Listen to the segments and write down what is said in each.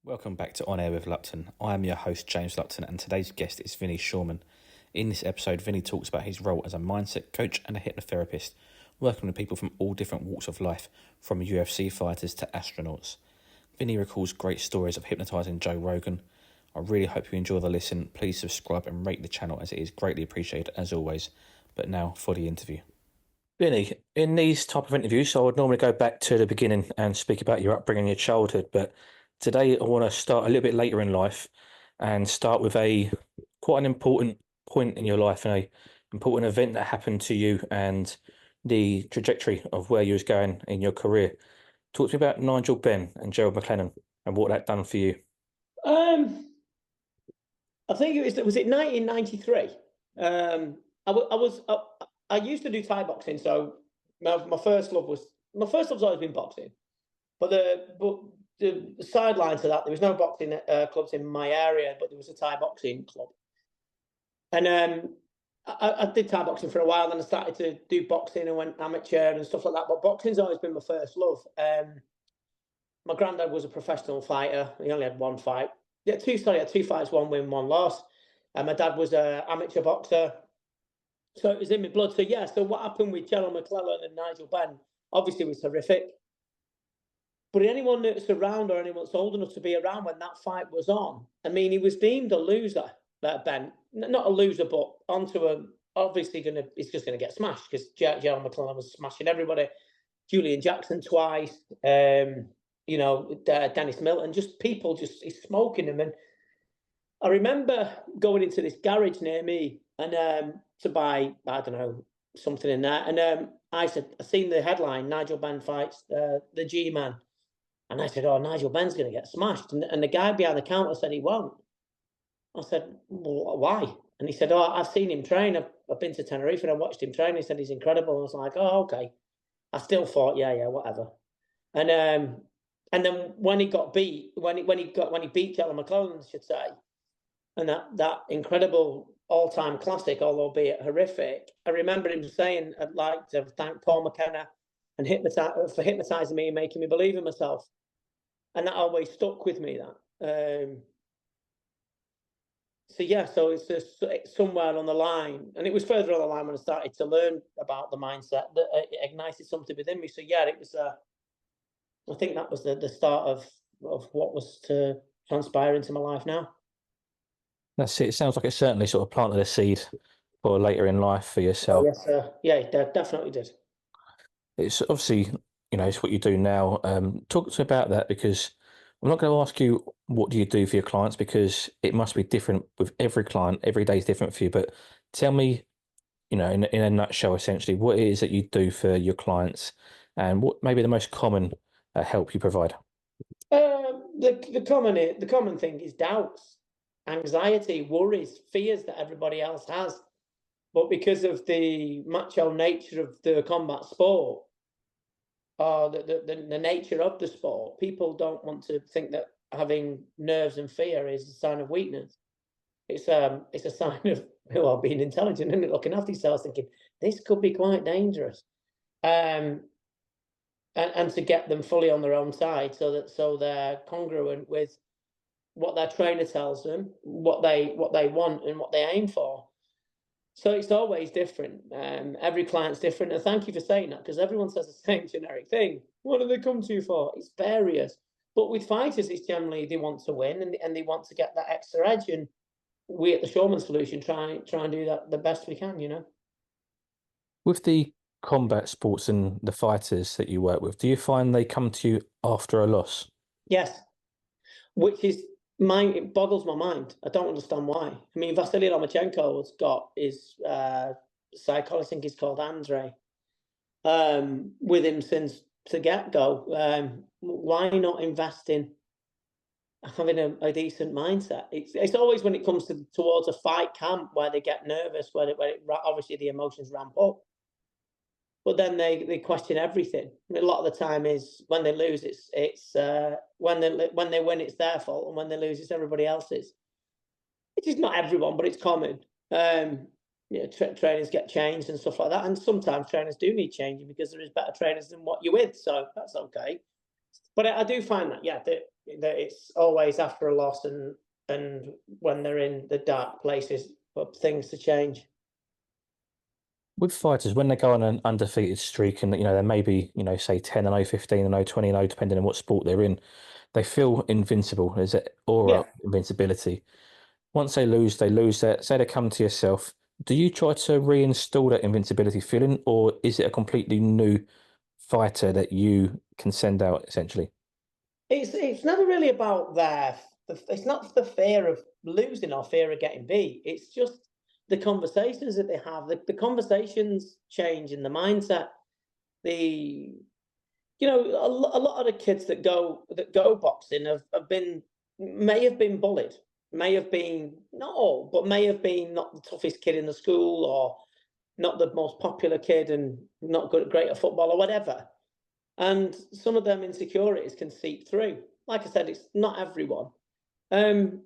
Welcome back to On Air with Lupton. I am your host, James Lupton, and today's guest is Vinny Shoreman. In this episode, Vinny talks about his role as a mindset coach and a hypnotherapist, working with people from all different walks of life, from UFC fighters to astronauts. Vinny recalls great stories of hypnotising Joe Rogan. I really hope you enjoy the listen. Please subscribe and rate the channel, as it is greatly appreciated as always. But now for the interview. Vinny, in these type of interviews, I would normally go back to the beginning and speak about your upbringing, your childhood, but today I want to start a little bit later in life and start with quite an important point in your life and a important event that happened to you and the trajectory of where you was going in your career. Talk to me about Nigel Benn and Gerald McLennan and what that done for you. I think it was 1993. I used to do Thai boxing, so my first love's always been boxing. But the sideline to that, there was no boxing clubs in my area, but there was a Thai boxing club. And I did Thai boxing for a while, then I started to do boxing and went amateur and stuff like that. But boxing's always been my first love. My granddad was a professional fighter. He only had one fight. He had two fights, one win, one loss. And my dad was an amateur boxer. So it was in my blood. So yeah, so what happened with Gerald McLennan and Nigel Benn obviously was horrific. But anyone that's around or anyone that's old enough to be around when that fight was on, I mean, he was deemed a loser, Ben. Not a loser, but he's just going to get smashed because Gerald McLennan was smashing everybody. Julian Jackson twice, Dennis Milton, just people he's smoking them. And I remember going into this garage near me and to buy, I don't know, something in there. And I seen the headline, Nigel Benn fights the G-Man. And I said, oh, Nigel Benn's going to get smashed. And the guy behind the counter said he won't. I said, well, why? And he said, oh, I've seen him train. I've been to Tenerife and I watched him train. He said he's incredible. I was like, oh, okay. I still thought, yeah, whatever. And then when he got beat, when he beat Gerald McLennan, I should say, and that incredible all-time classic, albeit horrific, I remember him saying, I'd like to thank Paul McKenna and for hypnotising me and making me believe in myself. And that always stuck with me, that. So it's somewhere on the line, and it was further on the line when I started to learn about the mindset that it ignited something within me. So yeah, it was. I think that was the start of what was to transpire into my life now. That's it. It sounds like it certainly sort of planted a seed for later in life for yourself. Oh, yes, sir. Yeah, it definitely did. It's obviously, it's what you do now. Talk to me about that, because I'm not going to ask you what do you do for your clients, because it must be different with every client. Every day is different for you. But tell me, in a nutshell, essentially, what it is that you do for your clients and what maybe the most common help you provide. The common thing is doubts, anxiety, worries, fears that everybody else has. But because of the macho nature of the combat sport, or the nature of the sport, people don't want to think that having nerves and fear is a sign of weakness. It's a sign of being intelligent and looking after yourselves, thinking this could be quite dangerous. And to get them fully on their own side, so they're congruent with what their trainer tells them, what they want and what they aim for. So it's always different. Every client's different. And thank you for saying that, because everyone says the same generic thing. What do they come to you for? It's various. But with fighters, it's generally they want to win and they want to get that extra edge. And we at the Shoreman Solution try and do that the best we can, With the combat sports and the fighters that you work with, do you find they come to you after a loss? Yes. Which is it boggles my mind. I don't understand why. I mean, Vasily Lomachenko's got his psychologist, I think he's called Andre, with him since the get-go. Why not invest in having a decent mindset? It's always when it comes towards a fight camp where they get nervous, where obviously the emotions ramp up. But then they question everything. A lot of the time is when they lose, it's when they win, it's their fault, and when they lose, it's everybody else's. It is not everyone, but it's common. Trainers get changed and stuff like that, and sometimes trainers do need changing because there is better trainers than what you're with, so that's okay. But I do find that that it's always after a loss and when they're in the dark places for things to change. With fighters, when they go on an undefeated streak and, they may be, say 10-0, 15-0, 20-0, depending on what sport they're in, they feel invincible. There's an aura Yeah. of invincibility. Once they lose, they lose that. Say they come to yourself. Do you try to reinstall that invincibility feeling, or is it a completely new fighter that you can send out essentially? It's never really about it's not the fear of losing or fear of getting beat. It's just the conversations that they have. The conversations change in the mindset. The a lot of the kids that go boxing may have been bullied, may have been not all, but may have been not the toughest kid in the school or not the most popular kid and not great at football or whatever. And some of them insecurities can seep through. Like I said, it's not everyone, um,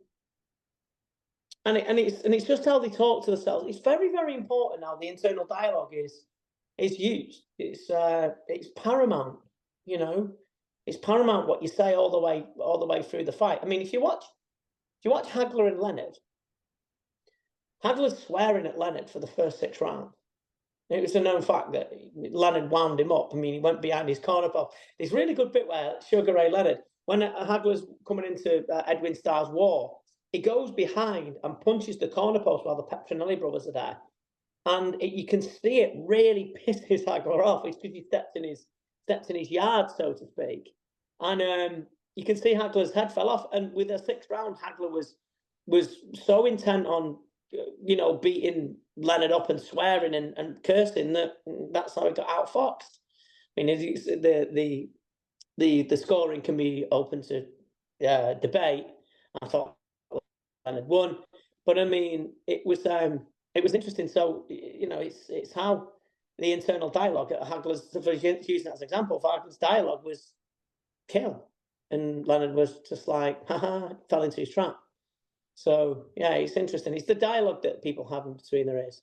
and it's just how they talk to themselves. It's very, very important how the internal dialogue is used. It's paramount. You know, it's paramount what you say all the way through the fight. I mean, if you watch Hagler and Leonard, Hagler's swearing at Leonard for the first 6 rounds. It was a known fact that Leonard wound him up. I mean, he went behind his corner post. There's a really good bit where Sugar Ray Leonard, when Hagler's coming into Edwin Starr's war, he goes behind and punches the corner post while the Petronelli brothers are there. And you can see it really pisses Hagler off. It's because he stepped in his yard, so to speak. And you can see Hagler's head fell off. And with a 6th round, Hagler was so intent on beating Leonard up and swearing and cursing that's how he got outfoxed. I mean, the scoring can be open to debate. I thought Leonard won, but I mean, it was interesting. So it's how the internal dialogue at Hagler's, using that as an example, Hagler's dialogue was kill, and Leonard was just like, haha, fell into his trap. So yeah, it's interesting. It's the dialogue that people have in between their ears.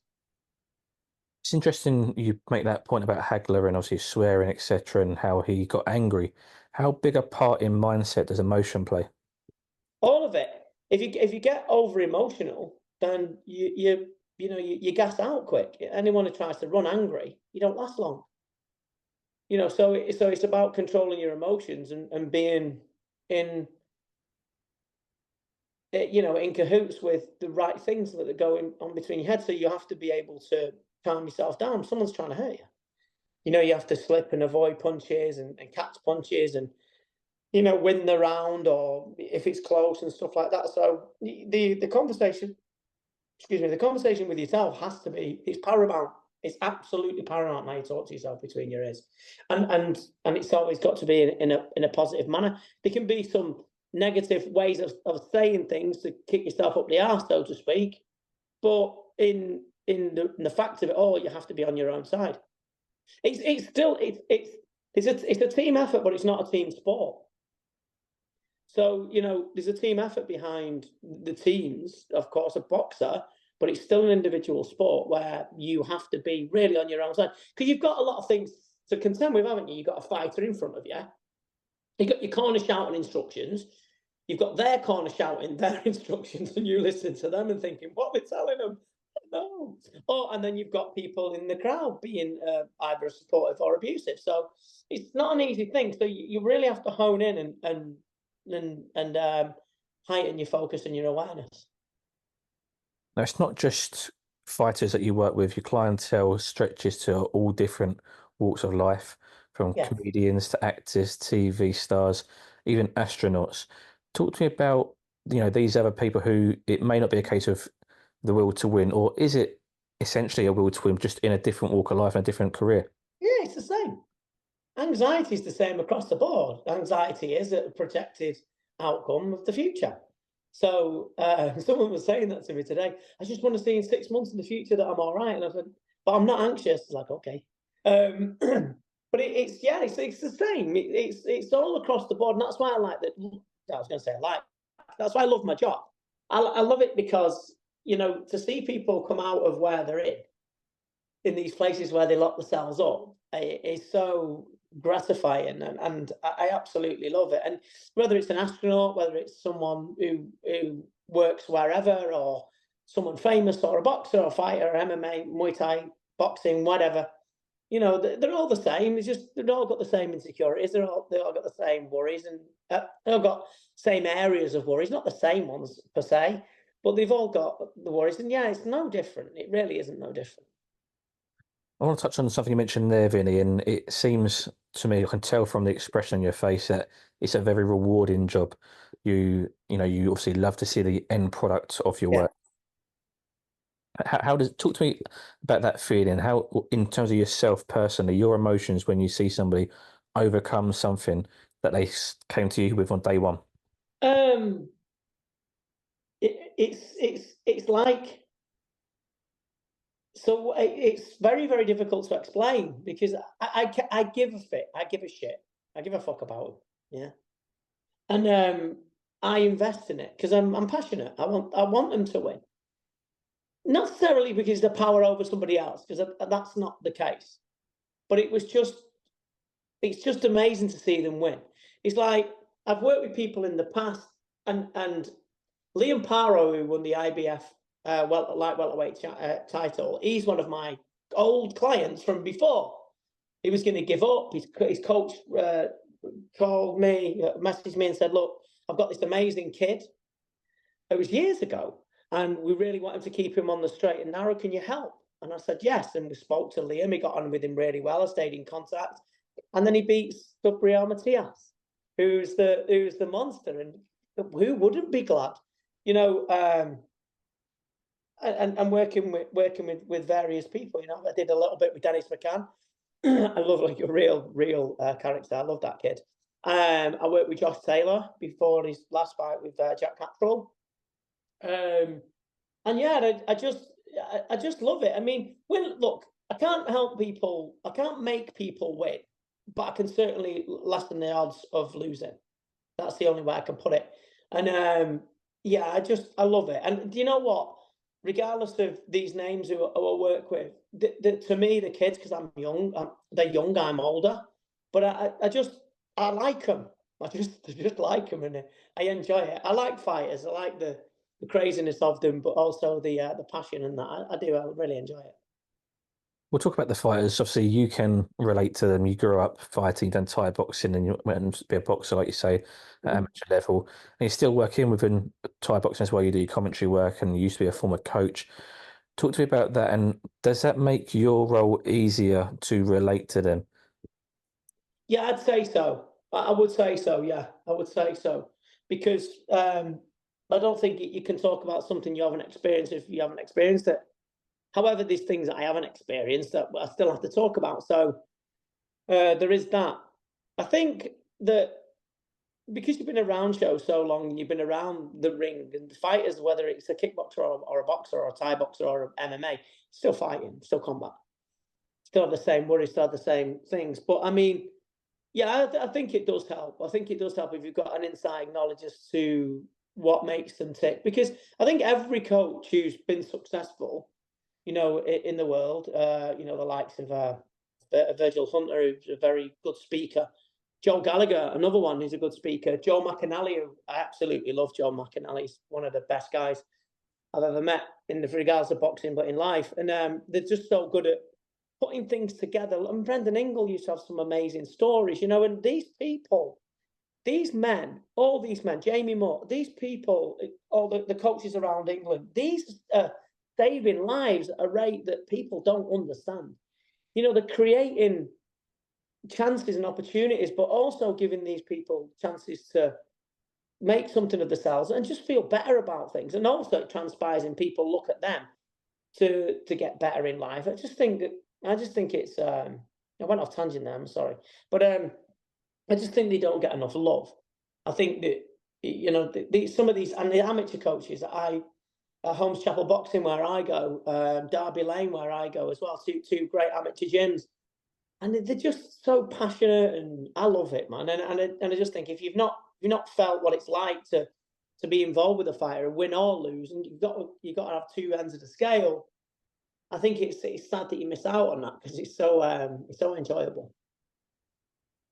It's interesting you make that point about Hagler and obviously swearing, etc., and how he got angry. How big a part in mindset does emotion play? All of it. If you get over emotional, then you gas out quick. Anyone who tries to run angry, you don't last long. So it's about controlling your emotions and being in in cahoots with the right things that are going on between your head. So you have to be able to calm yourself down. Someone's trying to hurt you. You have to slip and avoid punches and catch punches and win the round, or if it's close and stuff like that. So the conversation, the conversation with yourself it's paramount. It's absolutely paramount how you talk to yourself between your ears, and it's always got to be in a positive manner. There can be some negative ways of saying things to kick yourself up the arse, so to speak, but in the fact of it all, you have to be on your own side. It's a team effort, but it's not a team sport. So, there's a team effort behind the teams, of course, a boxer, but it's still an individual sport where you have to be really on your own side. Because you've got a lot of things to contend with, haven't you? You've got a fighter in front of you. You've got your corner shouting instructions. You've got their corner shouting their instructions, and you listen to them and thinking, what are they telling them? No. Oh, and then you've got people in the crowd being either supportive or abusive. So it's not an easy thing. So you really have to hone in and heighten your focus and your awareness. Now, it's not just fighters that you work with. Your clientele stretches to all different walks of life, from Yeah. comedians to actors, TV stars, even astronauts. Talk to me about, these other people who it may not be a case of the will to win, or is it essentially a will to win, just in a different walk of life and a different career? Yeah, it's the same. Anxiety is the same across the board. Anxiety is a projected outcome of the future. So someone was saying that to me today. I just want to see in 6 months in the future that I'm all right. And I said, but I'm not anxious. It's like, okay. But it's the same. It's all across the board. And that's why I like that. I was going to say that's why I love my job. I love it because, to see people come out of where they're in in these places where they lock themselves up is so gratifying, and I absolutely love it. And whether it's an astronaut, whether it's someone who works wherever, or someone famous, or a boxer or fighter, MMA, Muay Thai, boxing, whatever, they're all the same. It's just they've all got the same insecurities. They all got the same worries, and they all got same areas of worries, not the same ones per se, but they've all got the worries. And yeah, it's no different. It really isn't no different. I want to touch on something you mentioned there, Vinny, and it seems to me, I can tell from the expression on your face that it's a very rewarding job. You obviously love to see the end product of your Yeah. work. How does talk to me about that feeling? How, in terms of yourself personally, your emotions when you see somebody overcome something that they came to you with on day one? Um, it's like, so it's very, very difficult to explain, because I give a fit, I give a shit, I give a fuck about them, yeah, and I invest in it because I'm passionate. I want them to win, not necessarily because the power over somebody else, because that's not the case. But it's just amazing to see them win. It's like, I've worked with people in the past, and Liam Paro, who won the IBF light welterweight title, he's one of my old clients from before. He was going to give up. His coach called me, messaged me, and said, "Look, I've got this amazing kid." It was years ago, and we really want him to keep him on the straight and narrow. Can you help? And I said yes. And we spoke to Liam. He got on with him really well. I stayed in contact, and then he beats Gabriel Matias, who's the monster, and who wouldn't be glad, you know? And working with various people. I did a little bit with Dennis McCann. I love, like, a real character. I love that kid. I worked with Josh Taylor before his last fight with Jack Catterall. And yeah, I just love it. I mean, look, I can't help people. I can't make people win, but I can certainly lessen the odds of losing. That's the only way I can put it. And yeah, I love it. And do you know what? Regardless of these names who I work with, to me, the kids, because I'm young, they're young, I'm older, but I like them. I just like them, and I enjoy it. I like fighters. I like the craziness of them, but also the passion and that. I do. I really enjoy it. We'll talk about the fighters. Obviously, you can relate to them. You grew up fighting, done Thai boxing, and you went to be a boxer, like you say, at amateur level. And you're still working within Thai boxing as well. You do your commentary work, and you used to be a former coach. Talk to me about that. And does that make your role easier to relate to them? Yeah, I'd say so. I would say so. Yeah, I would say so, because I don't think you can talk about something you haven't experienced if you haven't experienced it. However, there's things that I haven't experienced that I still have to talk about. So there is that. I think that because you've been around shows so long, and you've been around the ring and the fighters, whether it's a kickboxer or a boxer or a Thai boxer or MMA, still fighting, still combat, still have the same worries, still have the same things. But I mean, yeah, I think it does help. I think it does help if you've got an inside knowledge as to what makes them tick. Because I think every coach who's been successful, in the world, the likes of Virgil Hunter, who's a very good speaker, Joe Gallagher, another one who's a good speaker, Joe McAnally, who I absolutely love. Joe McAnally, he's one of the best guys I've ever met in regards to boxing, but in life. And they're just so good at putting things together. And Brendan Ingle used to have some amazing stories, and these people, these men, all these men, Jamie Moore, these people, all the coaches around England, these are saving lives at a rate that people don't understand. They're creating chances and opportunities, but also giving these people chances to make something of themselves and just feel better about things. And also it transpires in people look at them to get better in life. I just think it's I went off tangent there, I'm sorry. But I just think they don't get enough love. I think that some of these, and the amateur coaches that Holmes Chapel Boxing, where I go, Derby Lane, where I go as well, two great amateur gyms, and they're just so passionate, and I love it, man. And I just think, if you've not felt what it's like to be involved with a fighter, win or lose, and you've got to have two ends of the scale. I think it's sad that you miss out on that because it's so enjoyable.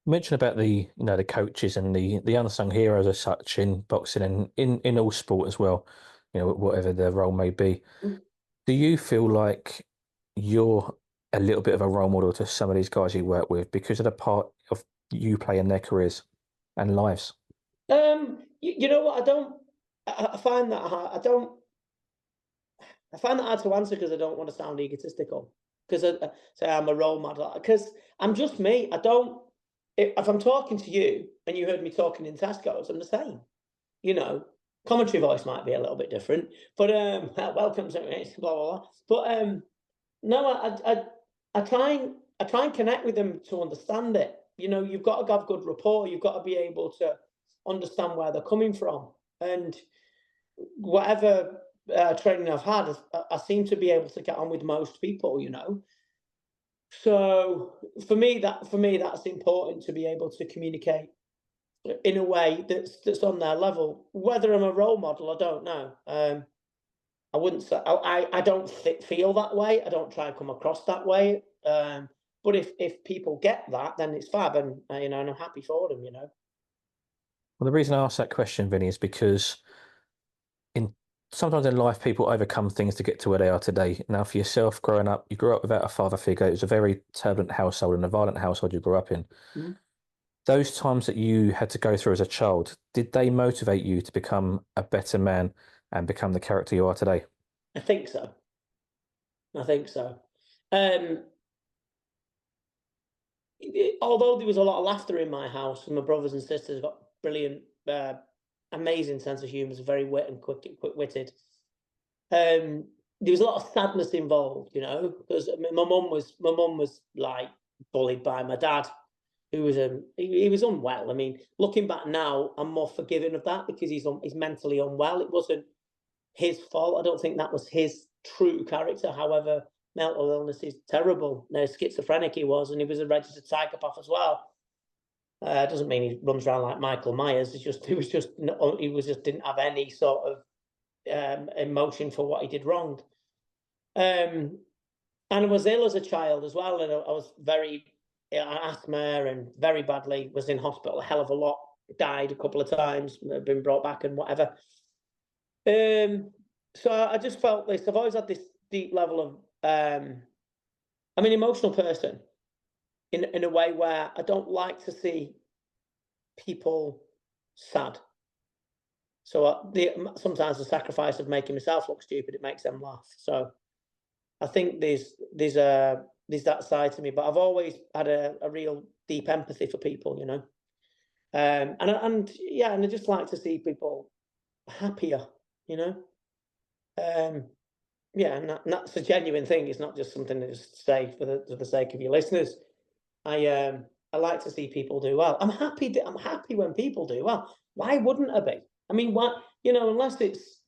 You mentioned about the coaches and the unsung heroes as such in boxing and in all sport as well, whatever their role may be. Mm. Do you feel like you're a little bit of a role model to some of these guys you work with because of the part of you play in their careers and lives? You know what? I find that hard. I find that hard to answer because I don't want to sound egotistical. Because I say I'm a role model. Because I'm just me. I don't. If I'm talking to you and you heard me talking in Tesco's, I'm the same. You know, commentary voice might be a little bit different, but welcome to it, blah blah blah. But no, I try and connect with them to understand it. You know, you've got to have good rapport. You've got to be able to understand where they're coming from, and whatever training I've had, I seem to be able to get on with most people. You know, so for me that's important to be able to communicate in a way that's on their level. Whether I'm a role model, I don't know. I wouldn't say I don't feel that way. I don't try and come across that way. But if people get that, then it's fab, and and I'm happy for them. You know. Well, the reason I ask that question, Vinny, is because in sometimes in life people overcome things to get to where they are today. Now, for yourself, growing up, you grew up without a father figure. It was a very turbulent household and a violent household you grew up in. Mhm. Those times that you had to go through as a child, did they motivate you to become a better man and become the character you are today? I think so. I think so. Um, Although there was a lot of laughter in my house, and my brothers and sisters got brilliant, amazing sense of humour, very wit and quick-witted. There was a lot of sadness involved, you know, because my mum was like bullied by my dad, who was he was unwell. I mean, looking back now, I'm more forgiving of that because he's mentally unwell. It wasn't his fault. I don't think that was his true character. However, mental illness is terrible. No, schizophrenic he was, and he was a registered psychopath as well. Doesn't mean he runs around like Michael Myers. He was just didn't have any sort of emotion for what he did wrong. And I was ill as a child as well, and I was very asthma and very badly. Was in hospital a hell of a lot. Died a couple of times. Been brought back and whatever. So I just felt this. I've always had this deep level of. I'm an emotional person in a way where I don't like to see people sad. So sometimes the sacrifice of making myself look stupid, it makes them laugh. So I think there's that side to me, but I've always had a real deep empathy for people, you know. And yeah, and I just like to see people happier, you know. Um, yeah, and that's a genuine thing. It's not just something to just say for the sake of your listeners. I like to see people do well. I'm happy when people do well. Why wouldn't I be? I mean, what unless it's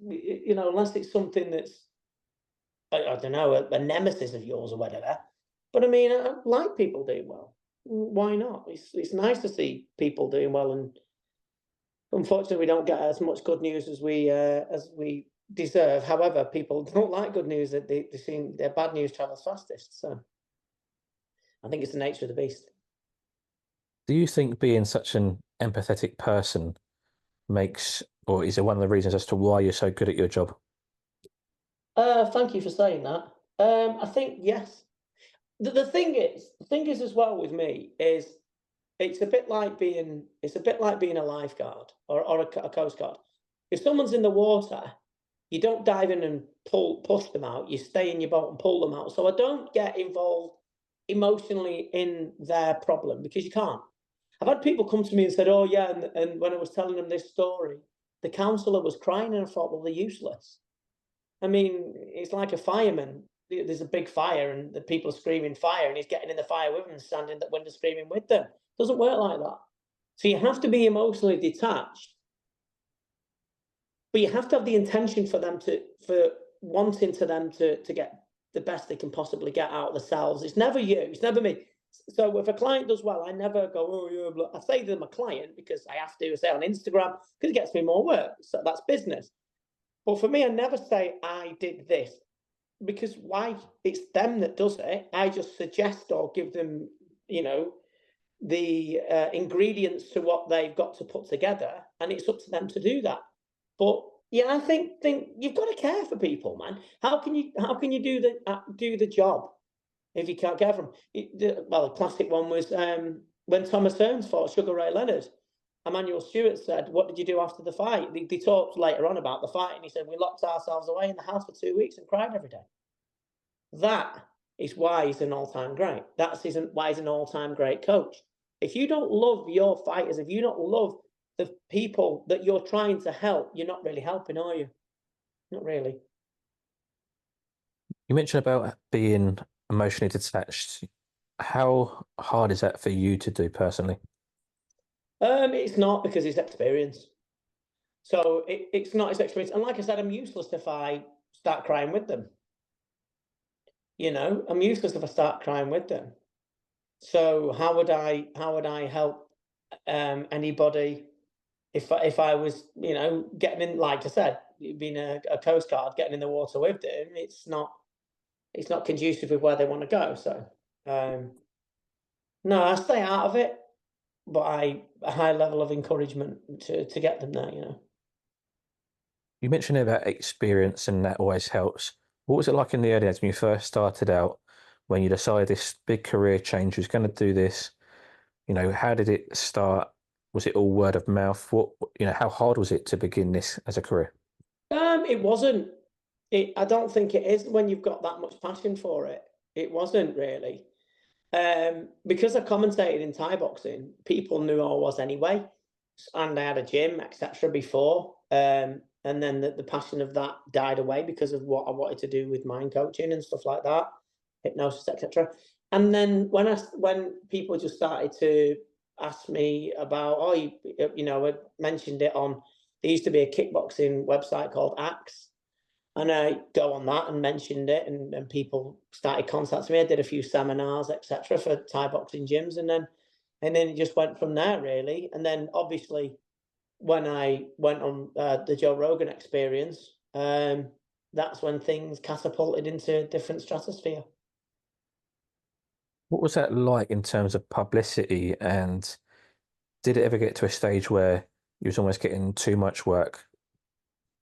something that's I don't know a nemesis of yours or whatever. But I mean, I like people doing well. Why not? It's nice to see people doing well, and unfortunately, we don't get as much good news as we deserve. However, people don't like good news; that they seem their bad news travels fastest. So I think it's the nature of the beast. Do you think being such an empathetic person makes, or is it one of the reasons as to why you're so good at your job? Thank you for saying that. I think yes. The thing is as well with me is it's a bit like being a lifeguard or a coast guard. If someone's in the water, you don't dive in and push them out. You stay in your boat and pull them out. So I don't get involved emotionally in their problem because you can't. I've had people come to me and said, "Oh yeah," and when I was telling them this story, the counsellor was crying, and I thought, "Well, they're useless." I mean, it's like a fireman. There's a big fire, and the people are screaming fire, and he's getting in the fire with them and standing at the window screaming with them. Doesn't work like that. So you have to be emotionally detached, but you have to have the intention for wanting to them to get the best they can possibly get out of themselves. It's never you. It's never me. So if a client does well, I never go, "Oh yeah," blah. I say to them a client because I have to say on Instagram because it gets me more work. So that's business. But for me, I never say I did this. because why? It's them that does it. I just suggest or give them, the ingredients to what they've got to put together, and it's up to them to do that. But yeah, I think you've got to care for people, man. How can you do the job if you can't care for them? The classic one was when Thomas Hearns fought Sugar Ray Leonard. Emmanuel Stewart said, "What did you do after the fight?" They talked later on about the fight, and he said, "We locked ourselves away in the house for 2 weeks and cried every day." That is why he's an all-time great. That's why he's an all-time great coach. If you don't love your fighters, if you don't love the people that you're trying to help, you're not really helping, are you? Not really. You mentioned about being emotionally detached. How hard is that for you to do personally? It's not, because it's experience. So it's not his experience. And like I said, I'm useless if I start crying with them. I'm useless if I start crying with them. So how would I help anybody if I was, getting in, like I said, being a coast guard, getting in the water with them, it's not conducive with where they want to go. So no, I stay out of it, but a high level of encouragement to get them there. You mentioned about experience, and that always helps. What was it like in the early days when you first started out, when you decided this big career change was going to do this? How did it start? Was it all word of mouth? How hard was it to begin this as a career? It wasn't. I don't think it is when you've got that much passion for it. It wasn't really. Because I commentated in Thai boxing, people knew who I was anyway, and I had a gym, etc. before. And then the passion of that died away because of what I wanted to do with mind coaching and stuff like that, hypnosis, etc. And then when people just started to ask me about, oh, I mentioned it on. There used to be a kickboxing website called Axe, and I go on that and mentioned it, and people started contacting me. I did a few seminars, etc., for Thai boxing gyms, and then it just went from there, really. And then obviously, when I went on the Joe Rogan experience, that's when things catapulted into a different stratosphere. What was that like in terms of publicity, and did it ever get to a stage where you was almost getting too much work?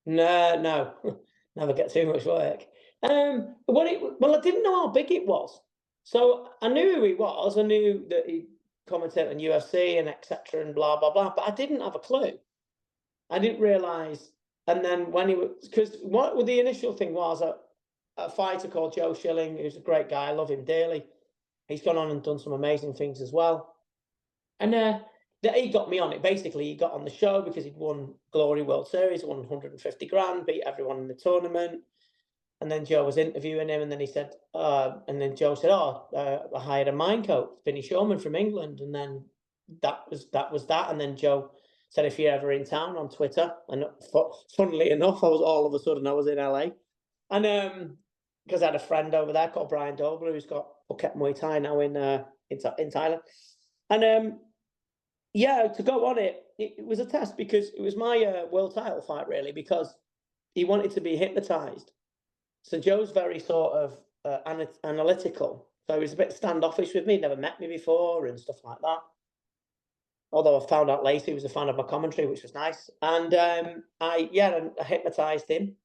No, no, never get too much work. Well, I didn't know how big it was, so I knew who he was. I knew that he commentated on UFC and etc. and blah blah blah, but I didn't have a clue. I didn't realise. And then when he was, because what the initial thing was, a fighter called Joe Schilling, who's a great guy, I love him dearly. He's gone on and done some amazing things as well. And he got me on it. Basically, he got on the show because he'd won Glory World Series, won 150 grand, beat everyone in the tournament. And then Joe was interviewing him, and then he said, and then Joe said, I hired a mind coach, Vinny Shoreman from England. And then that was that. And then Joe said, if you're ever in town, on Twitter. And funnily enough, I was in LA. And because I had a friend over there called Brian Dobler, who's got Phuket Muay Thai now in Thailand. And yeah, to go on it, it was a test, because it was my world title fight, really, because he wanted to be hypnotized. So Joe's very sort of analytical. So he was a bit standoffish with me, never met me before and stuff like that. Although I found out later he was a fan of my commentary, which was nice. And I hypnotized him.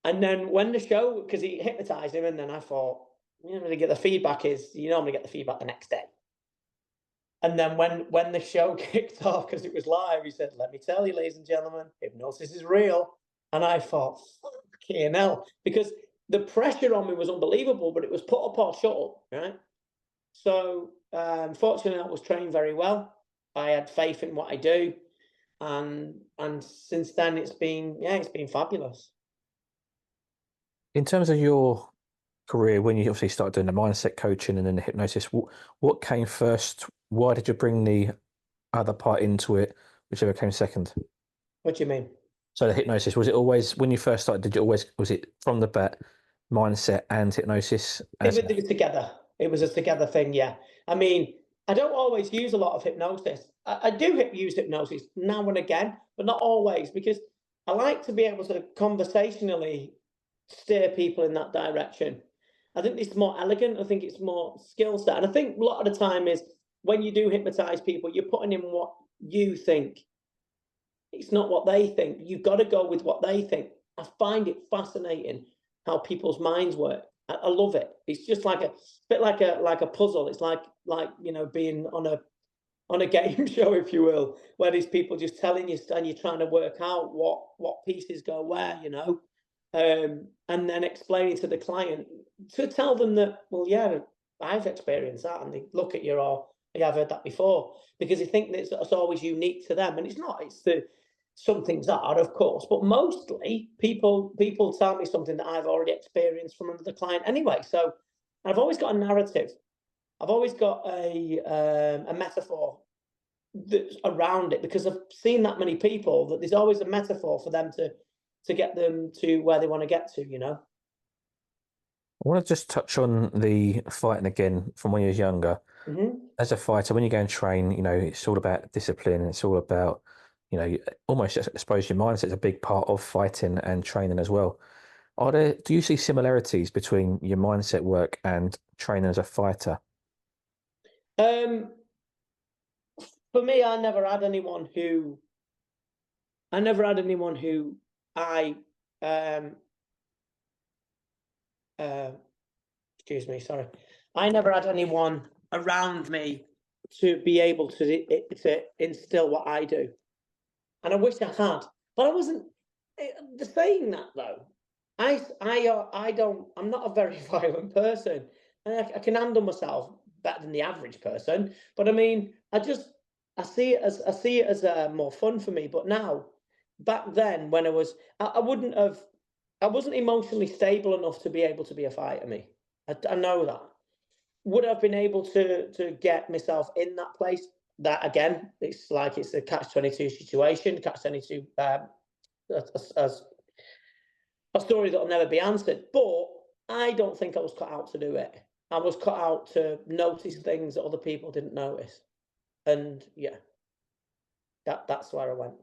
And then when the show, because he hypnotized him, and then I thought, to get the feedback is, you normally get the feedback the next day. And then when the show kicked off, because it was live, he said, let me tell you, ladies and gentlemen, hypnosis is real. And I thought, fucking hell, because the pressure on me was unbelievable, but it was put up or shut up, right? So fortunately, I was trained very well. I had faith in what I do. And since then, it's been fabulous. In terms of your career, when you obviously started doing the mindset coaching and then the hypnosis, what came first? Why did you bring the other part into it, whichever came second? What do you mean? So the hypnosis, was it always, when you first started, was it from the bat, mindset and hypnosis? It was together. It was a together thing, yeah. I mean, I don't always use a lot of hypnosis. I do use hypnosis now and again, but not always, because I like to be able to conversationally steer people in that direction. I think it's more elegant. I think it's more skill set. And I think a lot of the time is when you do hypnotize people, you're putting in what you think. It's not what they think. You've got to go with what they think. I find it fascinating how people's minds work. I love it. It's just like a bit like a puzzle. It's like being on a game show, if you will, where these people just telling you and you're trying to work out what pieces go where, and then explaining to the client to tell them that, well, yeah, I've experienced that, and they look at you or, yeah, I've heard that before, because they think that it's always unique to them, and it's not. Some things are, of course, but mostly people tell me something that I've already experienced from another client anyway. So I've always got a narrative. I've always got a metaphor that's around it, because I've seen that many people that there's always a metaphor for them to get them to where they want to get to. I want to just touch on the fighting again from when you was younger. As a fighter, when you go and train, it's all about discipline. It's all about, almost, I suppose, your mindset is a big part of fighting and training as well. Do you see similarities between your mindset work and training as a fighter? For me, I never had anyone who I excuse me, sorry. I never had anyone around me to be able to instill what I do, and I wish I had, but I wasn't. Saying that though, I'm not a very violent person, and I can handle myself better than the average person. But I mean, I see it as more fun for me. But now, back then, when I wasn't emotionally stable enough to be able to be a fighter. I know that. Would I've been able to get myself in that place? That again, it's a catch-22 situation. Catch-22, as a story that'll never be answered. But I don't think I was cut out to do it. I was cut out to notice things that other people didn't notice, and yeah, that's where I went.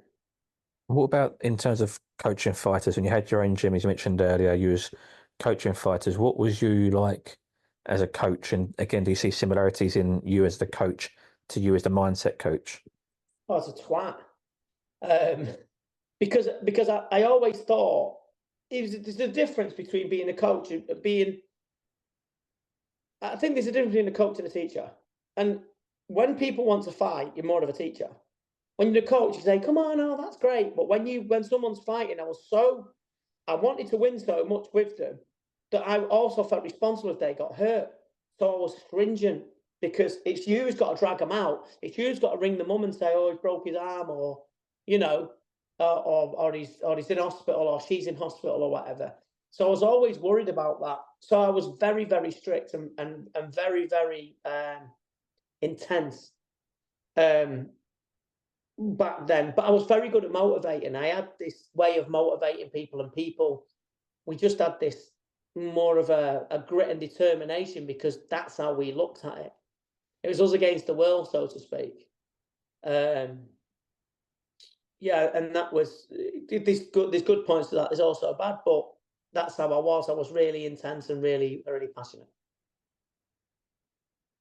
What about in terms of coaching fighters? When you had your own gym, as you mentioned earlier, you was coaching fighters. What was you like as a coach? And again, do you see similarities in you as the coach to you as the mindset coach? I was a twat, because I always thought there's a difference between being a coach and being. I think there's a difference between a coach and a teacher. And when people want to fight, you're more of a teacher. When you're a coach, you say, "Come on, oh, that's great." But when someone's fighting, I wanted to win so much with them that I also felt responsible if they got hurt. So I was stringent, because it's you who's got to drag them out. It's you who's got to ring the mum and say, "Oh, he's broke his arm," or or he's in hospital, or she's in hospital, or whatever. So I was always worried about that. So I was very, very strict and very, very intense back then. But I was very good at motivating. I had this way of motivating people, and we just had this more of a grit and determination, because that's how we looked at it. It was us against the world, so to speak. Yeah, and that was there's good points to that. There's also bad, but that's how I was. I was really intense and really, really passionate.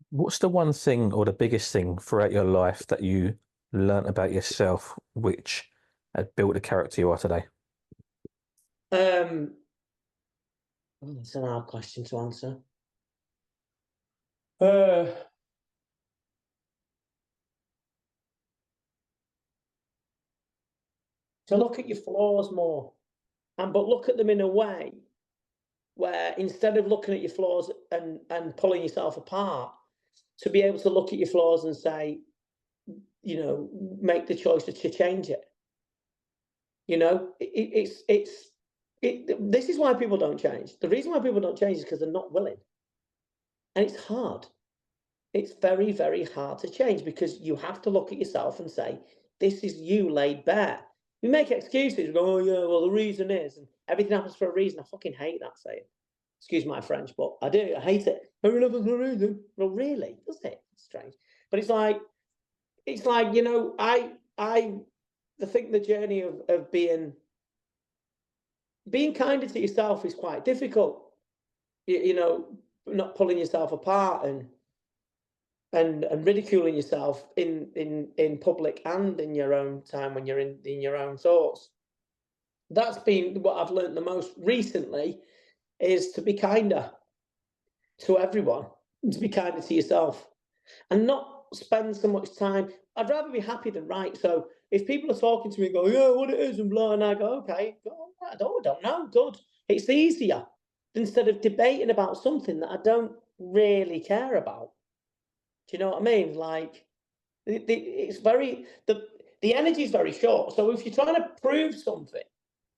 What's the one thing or the biggest thing throughout your life that you learnt about yourself, which had built the character you are today? That's an hard question to answer. To look at your flaws more, but look at them in a way where, instead of looking at your flaws and pulling yourself apart, to be able to look at your flaws and say, make the choice to change it. This is why people don't change. The reason why people don't change is because they're not willing. And it's hard. It's very, very hard to change, because you have to look at yourself and say, this is you laid bare. We make excuses. We go, "Oh yeah, well, the reason is," and everything happens for a reason. I fucking hate that saying. Excuse my French, but I do. I hate it. Everything happens for a reason. Well, really? Does it? It's strange. But it's like, I think the journey of being, being kinder to yourself is quite difficult. You know, not pulling yourself apart and ridiculing yourself in public and in your own time when you're in your own thoughts. That's been what I've learned the most recently, is to be kinder to everyone, and to be kinder to yourself, and not spend so much time. I'd rather be happy than right. So if people are talking to me and go, yeah, what it is, and blah, and I go, okay, I don't know, good. It's easier instead of debating about something that I don't really care about. Do you know what I mean? Like, it's very, the energy is very short. So if you're trying to prove something,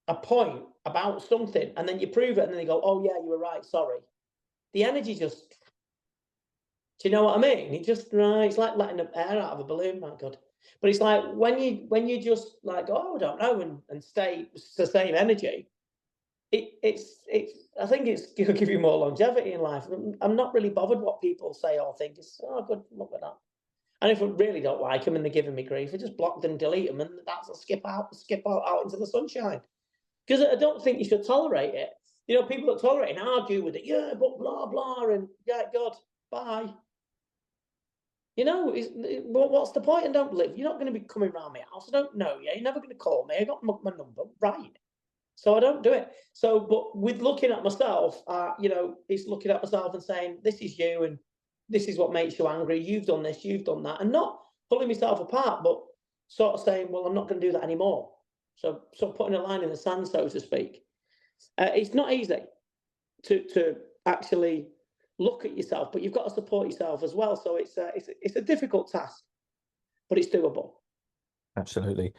a point about something, and then you prove it, and then they go, oh yeah, you were right, sorry. The energy just, do you know what I mean? It just, right, it's like letting air out of a balloon, my God. But it's like when you just like, oh, I don't know, and stay the same energy, it's I think it's gonna give you more longevity in life. I'm not really bothered what people say or think. It's, oh, good luck with that. And if I really don't like them and they're giving me grief, I just block them, delete them, and that's a skip out into the sunshine. Because I don't think you should tolerate it. You know, people that tolerate it and argue with it, yeah, but blah blah, and yeah, God, bye. You know, what's the point? And don't live. You're not going to be coming around my house. I don't know you. You're never going to call me. I got my number, right? So I don't do it. So, but with looking at myself, you know, it's looking at myself and saying, this is you, and this is what makes you angry. You've done this, you've done that, and not pulling myself apart, but sort of saying, well, I'm not going to do that anymore. So putting a line in the sand, so to speak. It's not easy to actually look at yourself, but you've got to support yourself as well. So it's a difficult task, but it's doable. Absolutely.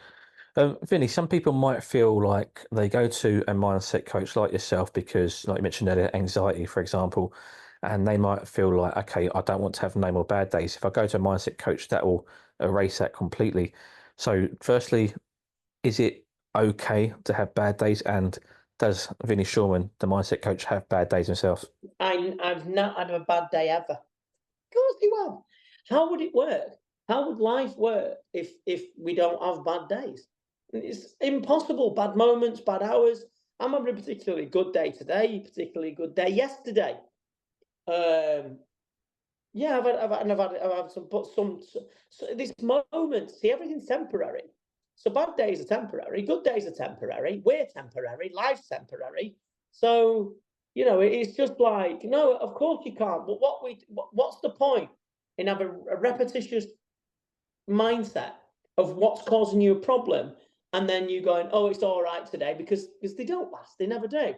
Vinny, some people might feel like they go to a mindset coach like yourself because, like you mentioned earlier, anxiety, for example, and they might feel like, okay, I don't want to have no more bad days. If I go to a mindset coach, that will erase that completely. So, firstly, is it okay to have bad days? And does Vinny Shoreman, the mindset coach, have bad days himself? I've not had a bad day ever. Of course you have. How would it work? How would life work if we don't have bad days? It's impossible. Bad moments, bad hours. I'm having a particularly good day today, particularly good day yesterday. Yeah, I've had some, but these moments. See, everything's temporary. So bad days are temporary, good days are temporary. We're temporary. Life's temporary. So you know, it's just like, no, of course you can't. But what's the point in having a repetitious mindset of what's causing you a problem, and then you going, oh, it's all right today, because they don't last, they never do.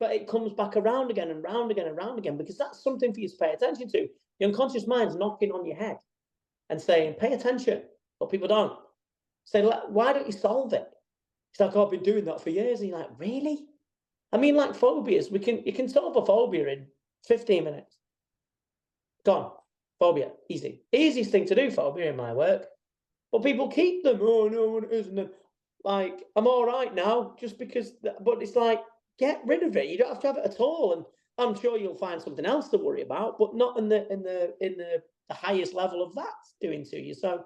But it comes back around again and round again and round again, because that's something for you to pay attention to. The unconscious mind's knocking on your head and saying, pay attention, but people don't. Say, why don't you solve it? It's like, oh, I've been doing that for years. And you're like, really? I mean, like phobias, you can solve a phobia in 15 minutes. Gone. Phobia, easy. Easiest thing to do, phobia, in my work. But people keep them. Oh no, what it is, and like, I'm all right now, just because. But it's like, get rid of it. You don't have to have it at all. And I'm sure you'll find something else to worry about, but not in the highest level of that's doing to you. So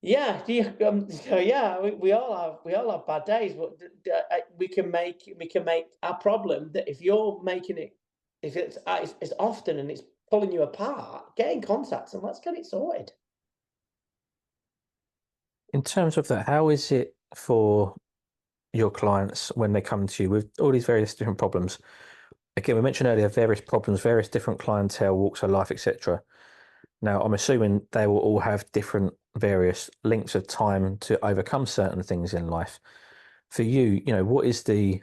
yeah, so yeah, we all have bad days, but we can make our problem that if you're making it, if it's often and it's pulling you apart, get in contact and let's get it sorted. In terms of that, how is it for your clients when they come to you with all these various different problems? Again, we mentioned earlier various problems, various different clientele, walks of life, etc. Now, I'm assuming they will all have different various lengths of time to overcome certain things in life. For you, you know, what is the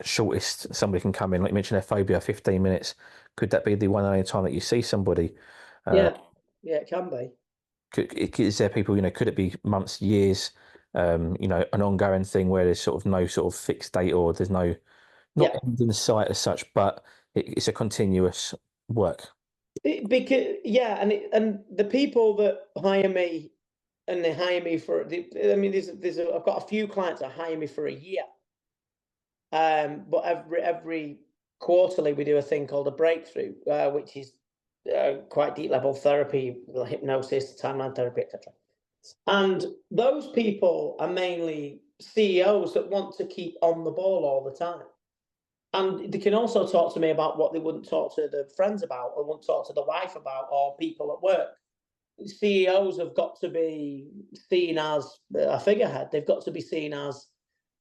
shortest somebody can come in? Like you mentioned, their phobia, 15 minutes. Could that be the one and only time that you see somebody? Yeah, yeah, it can be. Is there people, you know, could it be months, years, you know, an ongoing thing where there's sort of no sort of fixed date, or there's no, not Yeah, end in sight as such, but it's a continuous work? because yeah, and the people that hire me, and they hire me for I mean, I've got a few clients that hire me for a year. But every quarterly we do a thing called a breakthrough, which is quite deep level therapy, hypnosis, timeline therapy, etc. And those people are mainly CEOs that want to keep on the ball all the time. And they can also talk to me about what they wouldn't talk to their friends about, or wouldn't talk to the wife about, or people at work. CEOs have got to be seen as a figurehead. They've got to be seen as,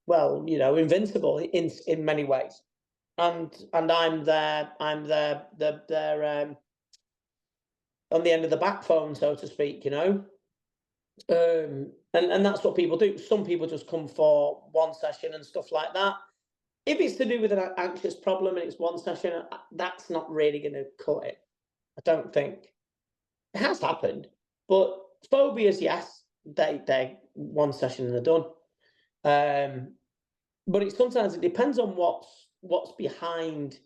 well, invincible in many ways. And I'm their on the end of the backbone, so to speak. And that's what people do. Some people just come for one session and stuff like that. If it's to do with an anxious problem and it's one session, that's not really going to cut it. I don't think. It has happened, but phobias, yes, they one session and they're done. But sometimes it depends on what's behind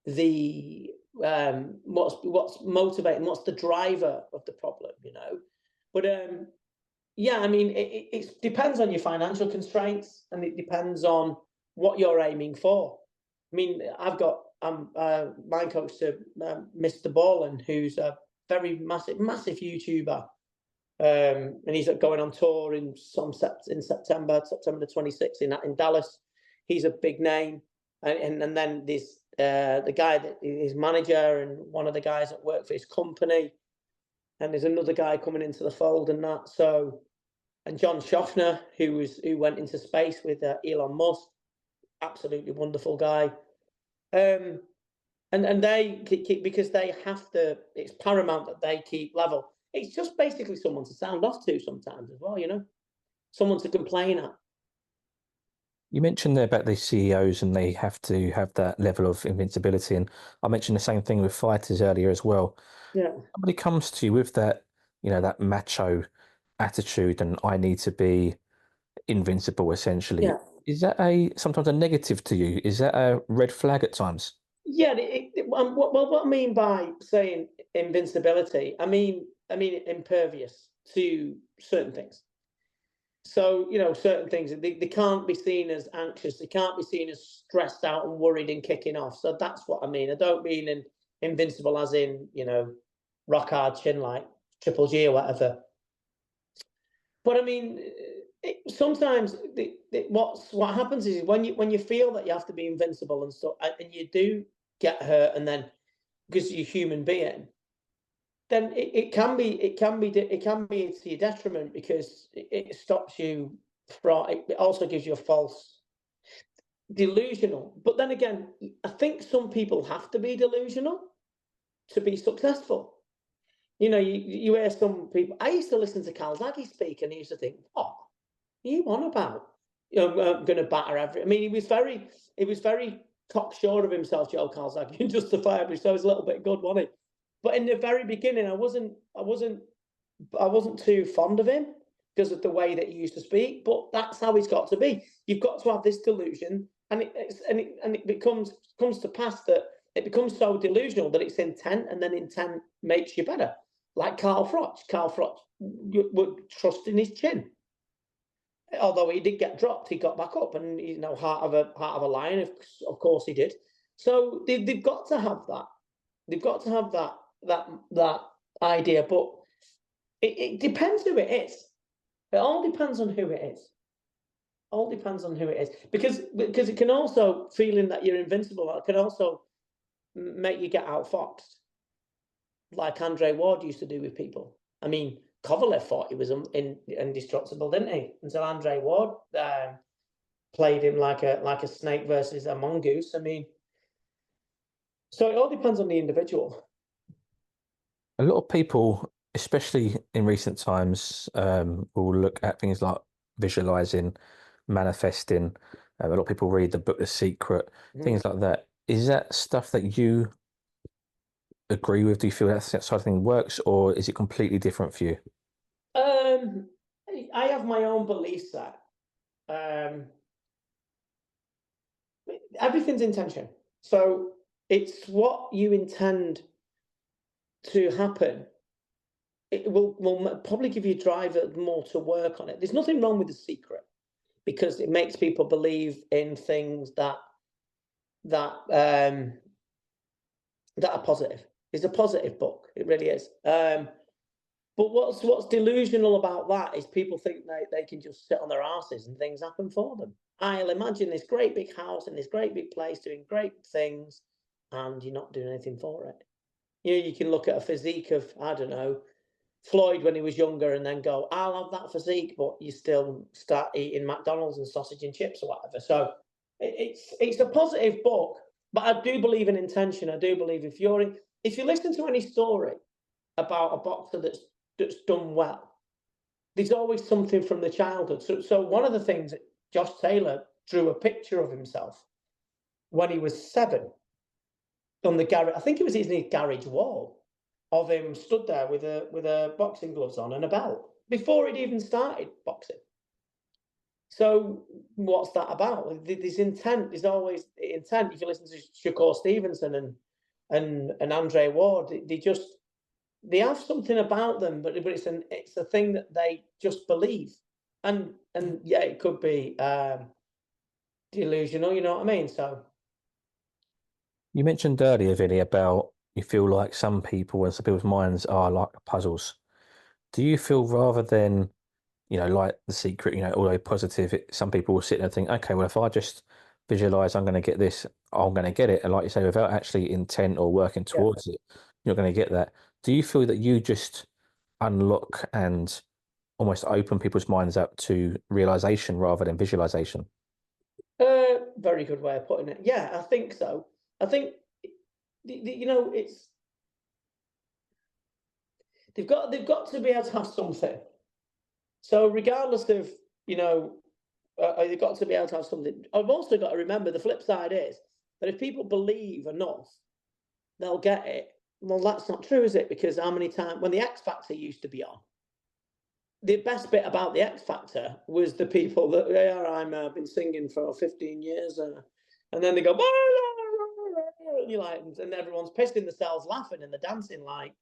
the what's motivating, what's the driver of the problem, But yeah, I mean, it depends on your financial constraints, and it depends on what you're aiming for. I mean, I've got my coach to Mr. Ballin, who's a very massive YouTuber, and he's going on tour in September the 26th in Dallas. He's a big name, and then there's the guy that is manager and one of the guys that work for his company, and there's another guy coming into the fold and that. So, and John Shoffner, who went into space with Elon Musk, absolutely wonderful guy. And they keep, because they have to. It's paramount that they keep level. It's just basically someone to sound off to sometimes as well, someone to complain at. You mentioned there about the CEOs and they have to have that level of invincibility, and I mentioned the same thing with fighters earlier as well. Yeah. Somebody comes to you with that, that macho attitude, and I need to be invincible, essentially. Yeah. Is that sometimes a negative to you? Is that a red flag at times? Yeah. What I mean by saying invincibility, I mean impervious to certain things. So, certain things, they can't be seen as anxious. They can't be seen as stressed out and worried and kicking off. So that's what I mean. I don't mean invincible as in, rock hard chin like Triple G or whatever. But I mean, sometimes what happens is when you feel that you have to be invincible and stuff, and you do get hurt, and then because you're a human being, then it can be to your detriment, because it stops you from. It also gives you a false delusional. But then again, I think some people have to be delusional to be successful. You hear some people. I used to listen to Calzaghe speak, and he used to think, "What are you on about? I'm going to batter every." I mean, he was very cocksure of himself, Joe Calzaghe, and justifiably so. He was a little bit good, wasn't he? But in the very beginning, I wasn't too fond of him because of the way that he used to speak. But that's how he's got to be. You've got to have this delusion, and it comes to pass that it becomes so delusional that it's intent, and then intent makes you better. Like Carl Froch. Carl Froch would trust in his chin. Although he did get dropped, he got back up, and heart of a lion. Of course, he did. So they've got to have that. They've got to have that idea, but it depends who it is. It all depends on who it is. All depends on who it is, because it can also, feeling that you're invincible, it can also make you get outfoxed, like Andre Ward used to do with people. I mean, Kovalev thought he was indestructible, didn't he? Until Andre Ward played him like a snake versus a mongoose. I mean, so it all depends on the individual. A lot of people, especially in recent times, will look at things like visualizing, manifesting. A lot of people read the book The Secret, things like that. Is that stuff that you agree with? Do you feel that sort of thing works, or is it completely different for you? I have my own belief set. Everything's intention. So it's what you intend to happen. It will probably give you a drive more to work on it. There's nothing wrong with The Secret, because it makes people believe in things that are positive. It's a positive book. It really is. But what's delusional about that is people think they can just sit on their asses and things happen for them. I'll imagine this great big house in this great big place doing great things, and you're not doing anything for it. You can look at a physique of, I don't know, Floyd when he was younger and then go, I'll have that physique, but you still start eating McDonald's and sausage and chips or whatever. So it's a positive book, but I do believe in intention. I do believe if you listen to any story about a boxer that's done well, there's always something from the childhood. So one of the things that Josh Taylor drew a picture of himself when he was 7 on the garage. I think it was his garage wall of him stood there with a boxing gloves on and a belt before he'd even started boxing. So what's that about? There's intent. There's always intent. If you listen to Shakur Stevenson and Andre Ward, they have something about them, but it's a thing that they just believe, and yeah, it could be delusional. You know what I mean? So You mentioned earlier, Vinny, about you feel like some people and some people's minds are like puzzles. Do you feel rather than, like The Secret, although positive, some people will sit there and think, okay, well, if I just visualize I'm going to get this, I'm going to get it. And like you say, without actually intent or working towards it, you're going to get that. Do you feel that you just unlock and almost open people's minds up to realization rather than visualization? Very good way of putting it. Yeah, I think so. I think it's they've got to be able to have something. So regardless of they've got to be able to have something. I've also got to remember the flip side is that if people believe enough, they'll get it. Well, that's not true, is it? Because how many times when the X Factor used to be on, the best bit about the X Factor was the people that I've been singing for 15 years, and then they go, and you're like, and everyone's pissing themselves laughing and they're dancing like.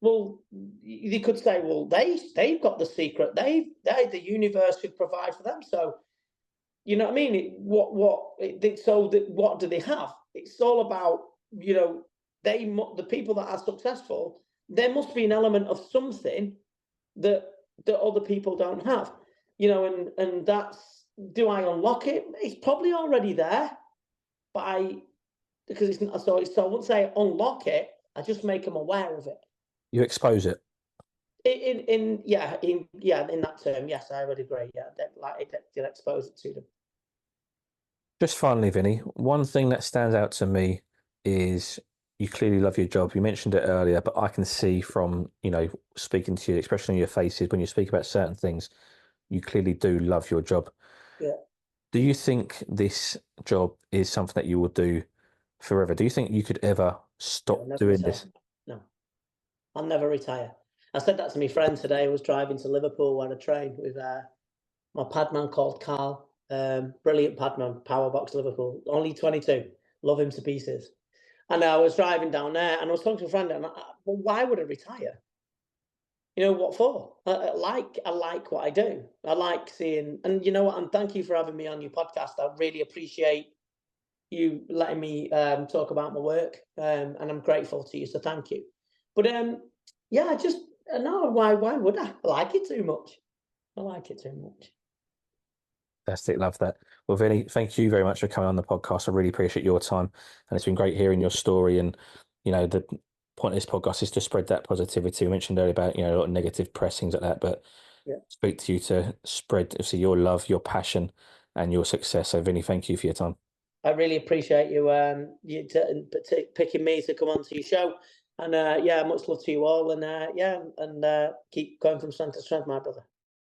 Well, they could say, well, they've got the secret. The universe should provide for them. So, you know what I mean? What do they have? It's all about the people that are successful. There must be an element of something that other people don't have. And that's, do I unlock it? It's probably already there, but because it's not. So I wouldn't say unlock it. I just make them aware of it. You expose it. In that term, yes, I would agree. Yeah, to expose it to them. Just finally, Vinny, one thing that stands out to me is you clearly love your job. You mentioned it earlier, but I can see from speaking to you, expression on your faces when you speak about certain things, you clearly do love your job. Yeah. Do you think this job is something that you will do forever? Do you think you could ever stop doing this? No. I'll never retire. I said that to my friend today. I was driving to Liverpool on a train with my padman called Carl. Brilliant padman, Powerbox Liverpool. Only 22. Love him to pieces. And I was driving down there and I was talking to a friend and well, why would I retire? What for? I like what I do. I like seeing, and you know what? And thank you for having me on your podcast. I really appreciate you letting me talk about my work. And I'm grateful to you. So thank you. But yeah, no, why would I? I like it too much. I like it too much. Fantastic, love that. Well, Vinny, thank you very much for coming on the podcast. I really appreciate your time, and it's been great hearing your story. And the point of this podcast is to spread that positivity. We mentioned earlier about a lot of negative press, things like that, but speak to you to spread obviously your love, your passion, and your success. So, Vinny, thank you for your time. I really appreciate you picking me to come onto your show. And much love to you all. And keep going from strength to strength, my brother.